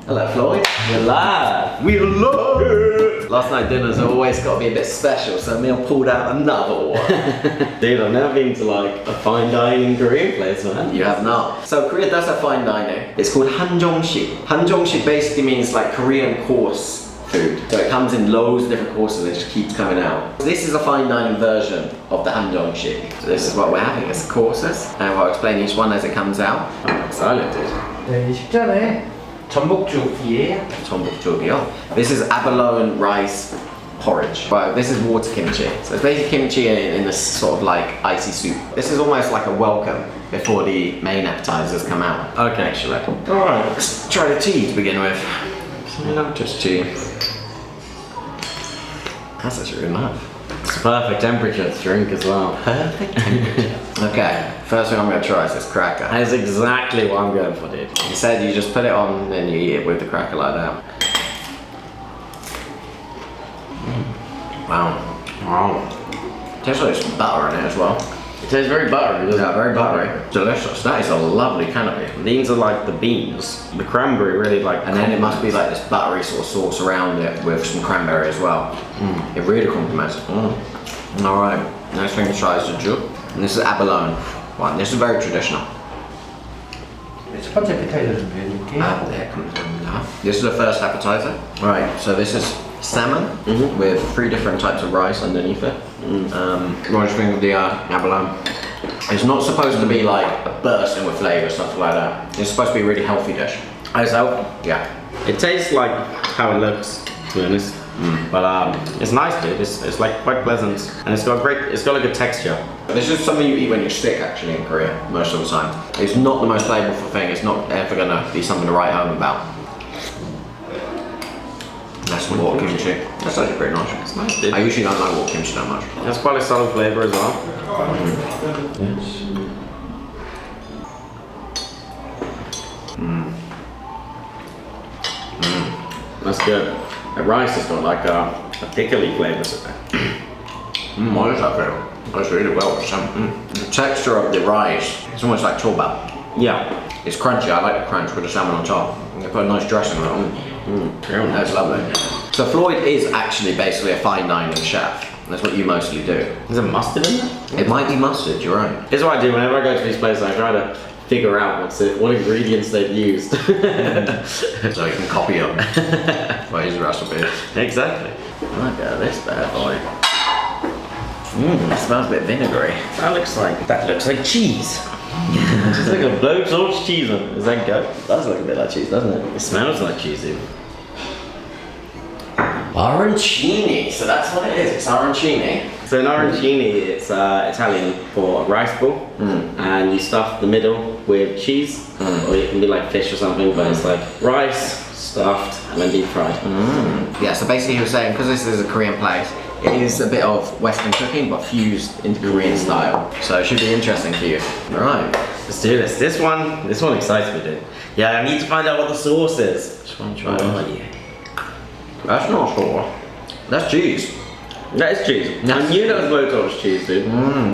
Hello, Floyd. We're live. We're live. Last night dinners have always got to be a bit special, so Emil pulled out another one. Dude, I've never been to like a fine dining Korean place, man. You have not. So Korea does have fine dining. It's called 한정식. 한정식 basically means like Korean course food. So it comes in loads of different courses, it just keeps coming out. This is a fine dining version of the 한정식. So this is what we're having, it's courses. And I'll explain each one as it comes out. I'm excited, dude. 네, 이 식전에 전복죽이에요. 전복죽이요. This is abalone rice porridge. Right, this is water kimchi. So it's basically kimchi in this sort of like icy soup. This is almost like a welcome before the main appetizers come out. Okay. Actually. Alright, let's try the tea to begin with. Not just tea. That's actually really nice. It's perfect temperature to drink as well. Perfect temperature. Okay, first thing I'm going to try is this cracker. That is exactly what I'm going for, dude. You said you just put it on and you eat it with the cracker like that. Wow. Wow. Tastes like some butter in it as well. It tastes very buttery, doesn't Yeah, it? very buttery. Delicious. That is a lovely canopy. These are like the beans. The cranberry really like. And then it must be like this buttery sort of sauce around it with some cranberry as well. It really complements it. Alright, next thing to try is the juk. And this is abalone. One. This is very traditional. 첫 번째 appetizer 준비해드릴게요. There comes the This is the first appetizer. Right, so this is salmon with 3 different types of rice underneath it. What do you think of the abalone? It's not supposed to be like a bursting with flavour, something like that. It's supposed to be a really healthy dish. It's healthy. Yeah. It tastes like how it looks, to be honest. But it's nice, dude. It's like quite pleasant, and it's got like a texture. This is something you eat when you're sick, actually, in Korea, most of the time. It's not the most flavourful thing. It's not ever gonna be something to write home about. That's some water kimchi. That's actually pretty nice. It's nice, dude. I usually don't like water kimchi that much. That's quite a solid flavour as well. That's good. The rice has got like a pickly flavour to it. What does that feel? That's really well with some. The texture of the rice, it's almost like choba. Yeah. It's crunchy, I like the crunch with the salmon on top. They put a nice dressing on it. That's lovely. So Floyd is actually basically a fine dining chef. That's what you mostly do. Is there mustard in there? It might be mustard, you're right. Here's what I do whenever I go to these places. I try to figure out what ingredients they've used. So you can copy them for his recipes. Exactly. Look at this bad boy. It smells a bit vinegary. That looks like cheese. It's like a blowtorch cheese on it. Is that good? It does look a bit like cheese, doesn't it? It smells like cheese even. Arancini, so that's what it is, it's arancini. So an arancini, it's Italian for a rice ball, and you stuff the middle with cheese, or it can be like fish or something, but it's like rice, stuffed, and then deep fried. Yeah, so basically he was saying, because this is a Korean place, it is a bit of Western cooking, but fused into Korean style. So it should be interesting for you. Right. Let's do this. This one excites me, dude. Yeah, I need to find out what the sauce is. Just want to try Oh, it. yeah. That's not sauce. That's cheese. That is cheese. I knew that was blowtorch cheese, dude.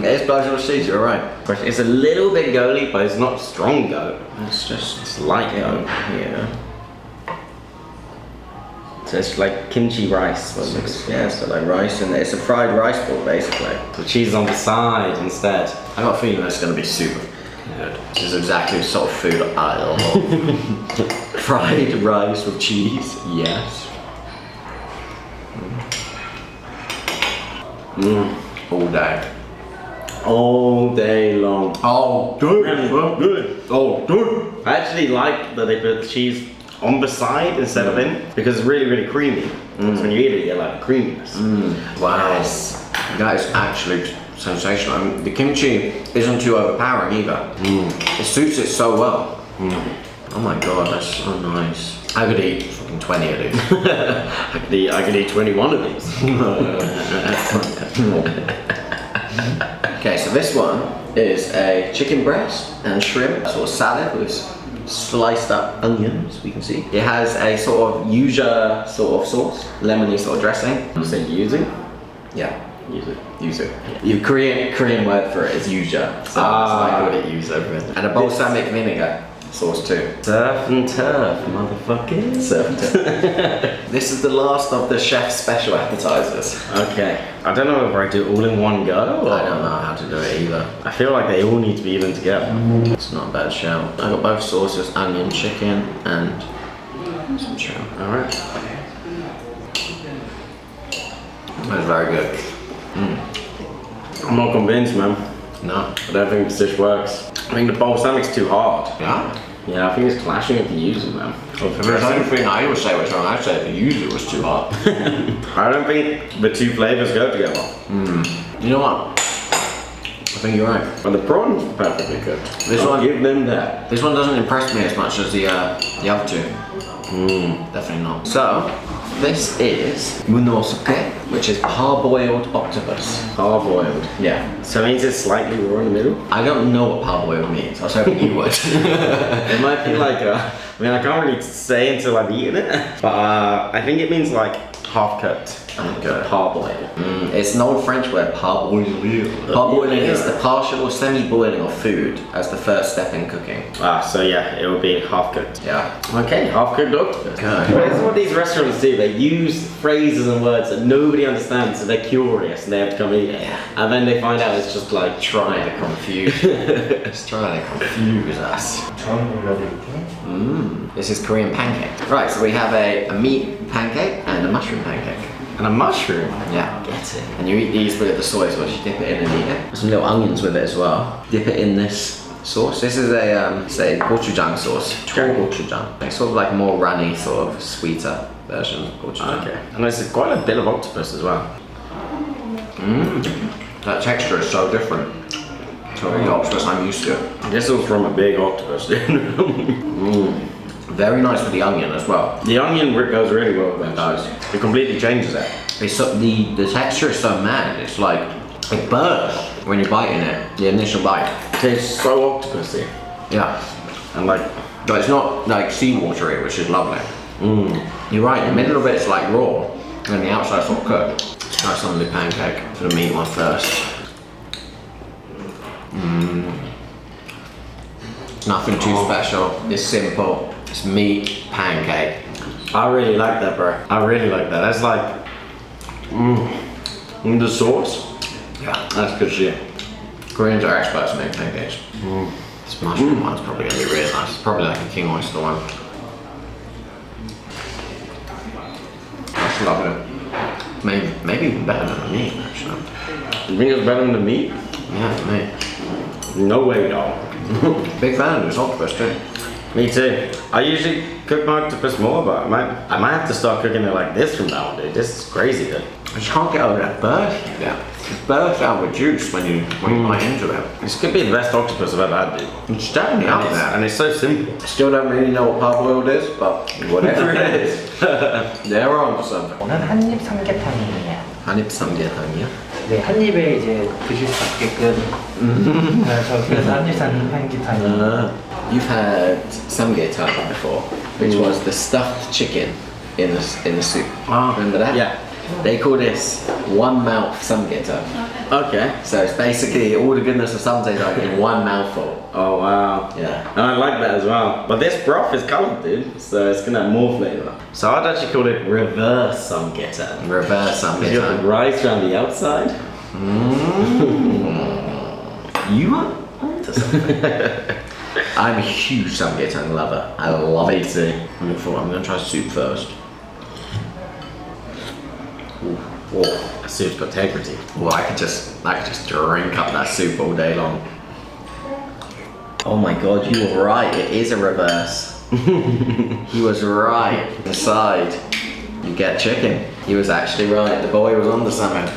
It is blowtorch cheese, you're right. It's a little bit goaty, but it's not strong goat. It's light goat. Yeah. So it's like kimchi rice. Yeah, it's got like rice in there. It's a fried rice ball, basically. The cheese is on the side instead. I got a feeling that's going to be super good. This is exactly the sort of food I love. Fried rice with cheese, yes. All day. All day long. Oh, Good. Oh, good. I actually like that they put the cheese on the side instead of in, because it's really, really creamy. So when you eat it, you get like creaminess. Wow. Yes. That is actually sensational. I mean, the kimchi isn't too overpowering either. It suits it so well. Oh my god, that's so nice. I could eat fucking 20 of these. I could eat 21 of these. Okay, so this one is a chicken breast and shrimp sort of salad with sliced up onions, we can see. It has a sort of yuzu sort of sauce, lemony sort of dressing. You said yuzu? Yeah. Yuzu. Yuzu. Your Korean word for it is yuzu. So I call it yuzu. And a balsamic vinegar. sauce too. Surf and turf, motherfucker. Surf and turf. This is the last of the chef's special appetizers. Okay. I don't know if I do it all in one go. Or I don't know how to do it either. I feel like they all need to be eaten together. It's not a bad shout. I got both sauces, onion, chicken, and some shrimp. Alright. That's very good. I'm not convinced, man. No. I don't think this dish works. I think the balsamic's too hard. Yeah? Yeah, I think it's clashing with the yuzu, man. If there's anything I would say was wrong, I'd say the yuzu was too hot. I don't think the two flavors go together. You know what? I think you're right. But the prawns are perfectly good. I'll give them that. This one doesn't impress me as much as the other two. Definitely not. So, this is munosuke, which is parboiled octopus. Parboiled. Yeah. So it means it's slightly raw in the middle? I don't know what parboiled means. I was hoping you would. It might be like I mean, I can't really say until I've eaten it. But I think it means like half cooked. Okay. Parboiled. It's an old French word, parboiler. Parboiling is the partial or semi-boiling of food as the first step in cooking. So yeah, it would be half cooked. Yeah. Okay, half cooked octopus. Okay. This is what these restaurants do. They use phrases and words that nobody understands, so they're curious and they have to come eat it. Yeah. And then they find out it's just like Trying to confuse. Just trying to confuse us. 전 올려드릴게요. This is Korean pancake. Right, so we have a meat pancake and a mushroom pancake. and a mushroom. Yeah, get it. And you eat these with the soy sauce. You dip it in and eat it. Some little onions with it as well. Dip it in this sauce. This is a say gochujang sauce. Gochujang. It's sort of like a more runny, sort of sweeter version of gochujang. Okay, and there's quite a bit of octopus as well. That texture is so different to the octopus I'm used to. This was from a big octopus, dude. Very nice with the onion as well. The onion goes really well with that. It does. It completely changes it. It's so, the texture is so mad. It's like it bursts when you bite in it. The initial bite. It tastes so octopusy. Yeah, And like, but it's not like seawatery, which is lovely. You're right. The middle of it's like raw, and the outside's sort of cooked. Let's try some of the pancake for the meat one first. Nothing too special. It's simple. It's meat pancake. I really like that, bro. I really like that. That's like, the sauce. Yeah, That's good shit. Koreans are experts at making pancakes. This mushroom one's probably gonna be really nice. It's probably like a king oyster one. That's lovely. Maybe even better than the meat, actually. You think it's better than the meat? Yeah, for me. No way, dog. Big fan of this octopus too. Me too. I usually cook my octopus more, but I might have to start cooking it like this from now on, dude. This is crazy, dude. I just can't get over that burst. Yeah, it bursts out with juice when you bite into it. This could be the best octopus I've ever had, dude. It's definitely out there. And it's so simple. Still don't really know what parboiled is, but whatever it is, they're on to something. 오늘 한입 삼계탕이에요. 한입 삼계탕이요? 네, 한 입에 이제 드실 수 있게끔. 저 그래서 한입 삼계탕이에요. You've had samgyetang before, which was the stuffed chicken in the soup. Remember that? Yeah. They call this one mouth samgyetang. Okay. So it's basically all the goodness of samgyetang in one mouthful. Oh, wow. Yeah. And I like that as well. But this broth is coloured, dude. So it's going to have more flavour. So I'd actually call it reverse samgyetang. Reverse You got the samgyetang. rice around the outside. You are onto something. I'm a huge samgyetang lover. I love it. too. I'm gonna try soup first. That soup's got integrity. Well, I could just drink up that soup all day long. Oh my god, you were right. It is a reverse. He was right. The side, you get chicken. He was actually right. The boy was on to something.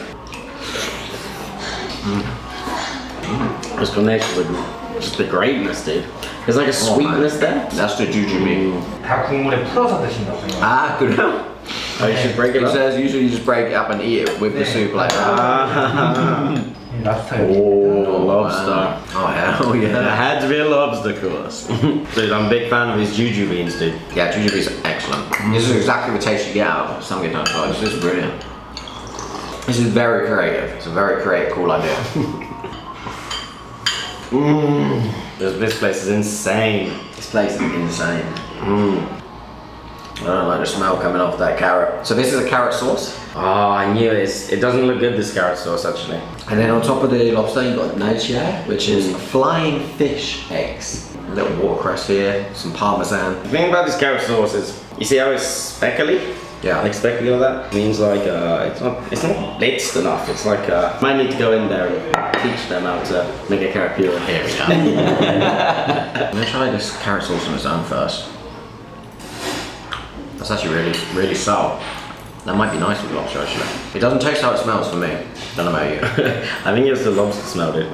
This combination with just the greatness, dude. There's like a sweetness there. That's the jujube. 다 국물에 풀어서 드신다고요. Ah, good. Oh, you should break it It up. says usually you just break it up and eat it with the soup like that. 랍스터 Oh, lobster. Oh hell It yeah. had to be a lobster course. Dude, I'm a big fan of his juju beans, dude. Yeah, jujube is excellent. This is exactly the taste you get out of samgyetang. Oh, this is brilliant. This is very creative. It's a very creative, cool idea. This place is insane. This place is insane. I don't like the smell coming off that carrot. So this is a carrot sauce. Oh, I knew it. It doesn't look good, this carrot sauce, actually. And then on top of the lobster, you've got nacho, which is flying fish eggs. A little watercress here, some parmesan. The thing about this carrot sauce is, you see how it's speckly? Yeah. Like speckly like that? It means like, it's not blitzed enough. It's like, might need to go in there and teach them how to make a carrot puree. Here we go. I'm gonna try this carrot sauce on its own first. That's actually really sour. That might be nice with lobster actually. It doesn't taste how it smells for me. Don't know about you. I think it's the lobster smell, dude.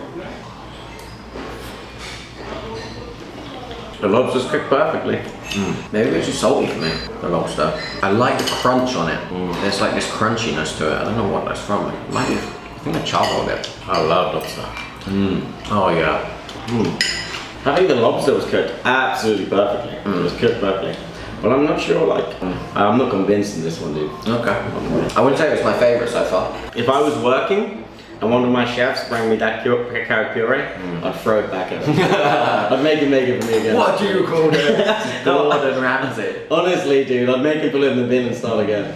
The lobster's cooked perfectly. Maybe it's too salty for me, the lobster. I like the crunch on it. There's like this crunchiness to it. I don't know what that's from. I think I charcoaled it. I love lobster. Oh yeah. I think the lobster was cooked absolutely perfectly. It was cooked perfectly. But I'm not sure, like, I'm not convinced in this one, dude. Okay. I wouldn't say it was my favourite so far. If I was working and one of my chefs bring me that carrot puree, I'd throw it back at him. I'd make him make it for me again. What do you call it? Gordon Ramsay. Honestly, dude, I'd make him put it in the bin and start again.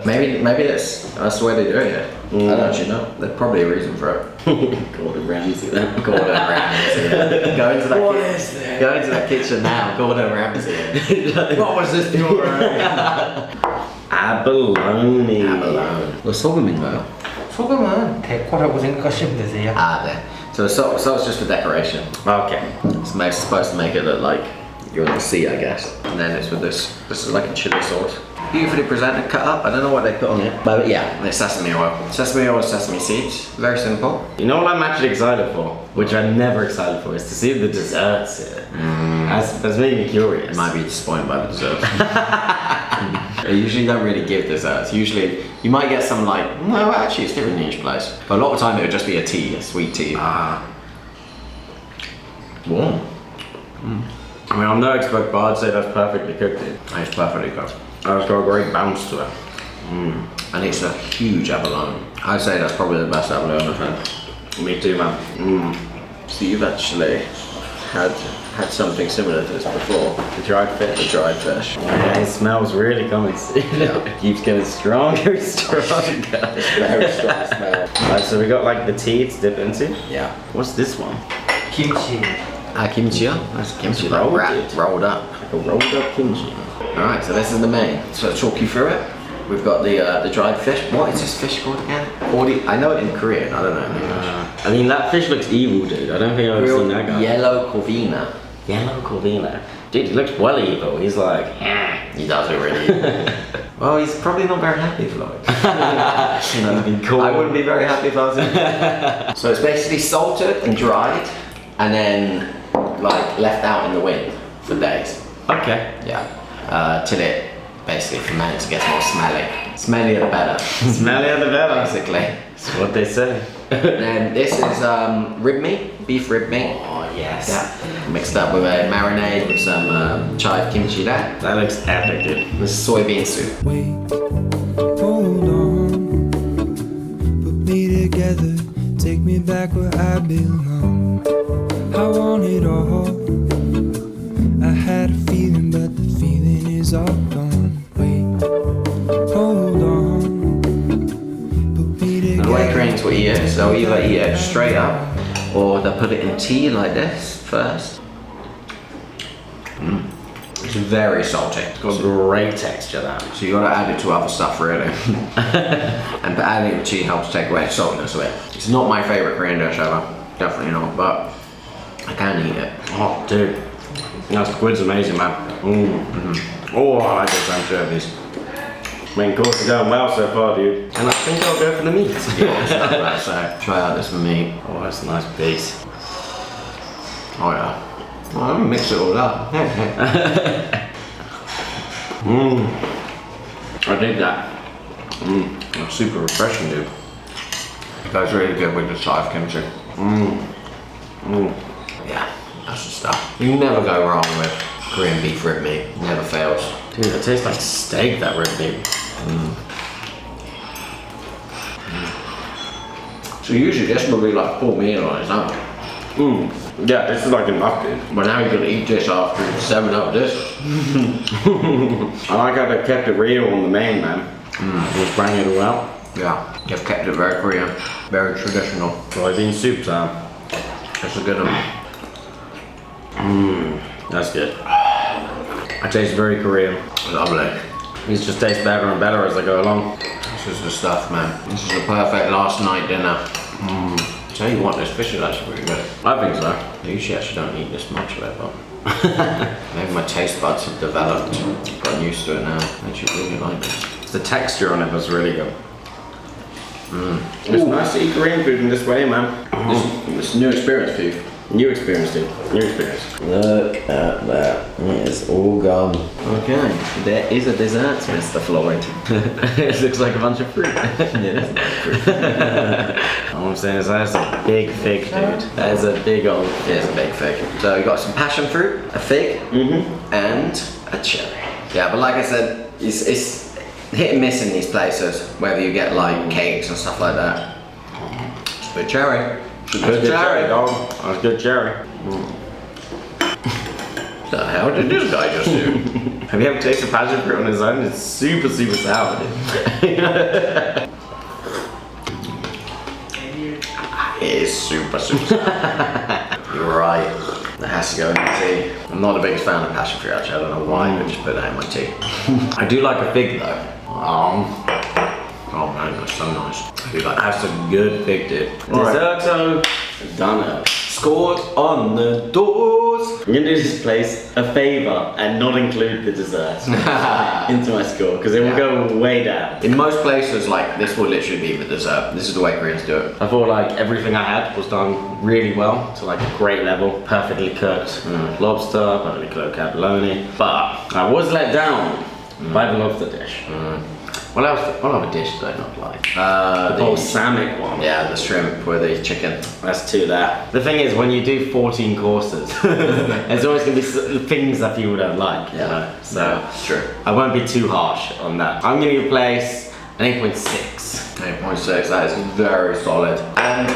Maybe that's the way they do it here. I don't actually know. There's probably a reason for it. Gordon Ramsay then. Gordon Ramsay. Go into that kitchen now. Gordon Ramsay. What was this puree? Abalone. Abalone. 뭐 소금인가요? 소금은 데코라고 생각하시면 되세요. Ah, there. So the salt's just for decoration. Okay. It's supposed to make it look like you're on the sea, I guess. And then it's with this. This is like a chili sauce. Beautifully presented, cut up. I don't know what they put on it. But yeah, it's sesame oil. Sesame oil, sesame seeds. Very simple. You know what I'm actually excited for, which I'm never excited for, is to see the desserts here. That's making me curious. I might be disappointed by the desserts. They usually don't really give desserts. Usually, you might get some like, no, actually it's different in each place. But a lot of the time it would just be a tea, a sweet tea. Warm. I mean, I'm no expert, but I'd say that's perfectly cooked, dude. It's perfectly cooked. It's got a great bounce to it. And it's a huge abalone. I'd say that's probably the best abalone I've had. Me too, man. So you've actually had something similar to this before. The dried fish. The dried fish. Yeah, it smells really coming. It keeps getting stronger and stronger. It's very strong smell. Alright, so we got like the tea to dip into. Yeah. What's this one? 김치. Kimchi. That's kimchi like rolled up. Like a rolled up kimchi. Alright, so this is the main. So I'll talk you through it. We've got the dried fish. What is this fish called again? I know it in Korean, I don't know in English. I mean, that fish looks evil, dude. I don't think I've ever seen that guy. Yellow corvina. Yellow corvina. Dude, he looks well evil. He's like, He does look really evil. Well, he's probably not very happy, Floyd. You know, cool. I wouldn't be very happy if I was him. So it's basically salted and dried, and then like left out in the wind for days. Okay. Yeah. Till it basically ferments, gets more smelly. Smellier the better. Smellier the better. Basically. That's what they say. Then this is rib meat, beef rib meat. Oh, yes. Yeah. Mixed up with a marinade with some chive kimchi there. That looks epic, dude. This is soybean soup. Wait, hold on, put me together, take me back where I belong. I want it all. I had a feeling, but the feeling is all gone. Wait, hold on, put me And the way together. Koreans will eat it is they'll either eat it straight up or they'll put it in tea like this first. It's very salty. It's got great texture, that. So you gotta add it to other stuff really. And adding it to tea helps take away the saltiness of it. It's not my favourite Korean dish ever. Definitely not, but I can eat it. Oh, dude. That squid's amazing, man. Oh, I like those anchovies. Main course is going well so far, dude. And I think I'll go for the meat. Yeah, so try out this for me. Oh, that's a nice piece. Oh yeah. Well, I'm gonna mix it all up. I dig that. It's super refreshing, dude. It goes really good with the chive kimchi. Yeah, that's the stuff. You never go wrong with Korean beef rib meat. Never fails. Dude, it tastes like steak, that rib meat. So usually this would be like full meal on its own. Yeah, this is like enough, dude. But now you're gonna eat this after 7 up this. I like how they kept it real on the main, man. Just bring it all out. Yeah, you've kept it very Korean, very traditional. Soybean soup time. That's a good one. That's good. It tastes very Korean. Lovely. These just taste better and better as they go along. This is the stuff, man. This is the perfect last night dinner. Tell you what, this fish is actually really good. I think so. I usually actually don't eat this much of it, but maybe my taste buds have developed. Got used to it now. I actually really like this. The texture on it was really good. It's nice to eat Korean food in this way, man. This is a new experience for you. New experience, dude. New experience. Look at that. It's all gone. Okay, there is a dessert, Mr. Floyd. It looks like a bunch of fruit. It is like fruit. All I'm saying is that's a big fig, dude. That is a big old It is a big fig. So you got some passion fruit, a fig, and a cherry. Yeah, but like I said, it's hit and miss in these places, whether you get like cakes and stuff like that. It's a good cherry. Good cherry, dog. That's good cherry. What the hell did this guy just do? Have you ever tasted passion fruit on its own? It's super, super sour, dude. It is super, super sour. You're right. That has to go in the tea. I'm not the biggest fan of passion fruit actually. I don't know why, but just put that in my tea. I do like a fig though. Oh man, that's so nice. I do like that. That's a good fig, dude. Desserto done. Scores on the doors. I'm gonna do this place a favor and not include the dessert into my score because it will go way down. In most places, like this will literally be the dessert. This is the way Koreans do it. I thought like everything I had was done really well to like a great level, perfectly cooked lobster, perfectly cooked abalone, but I was let down by the lobster dish. What other dish did I not like? The balsamic one. Yeah, the shrimp with the chicken. That's two there. The thing is, when you do 14 courses, there's always going to be things that people don't like, you know? So, true. I won't be too harsh on that. I'm going to give a place an 8.6. 8.6, that is very solid. And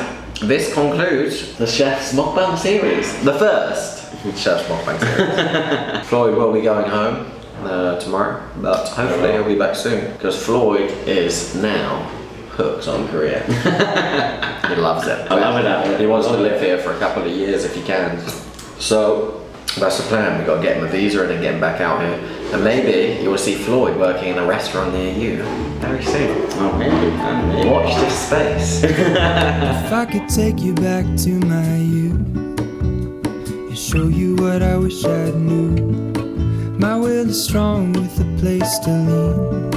this concludes the Chef's Mukbang series. The first Chef's Mukbang series. Floyd will be going home tomorrow, but hopefully he'll be back soon because Floyd is now hooked on Korea. He loves it. I love it. He wants to live here for a couple of years if he can. So that's the plan. We've got to get him a visa and then get him back out here. And maybe you will see Floyd working in a restaurant near you very soon. Oh, maybe. Watch this space. If I could take you back to my youth and show you what I wish I knew. My will is strong with a place to lean.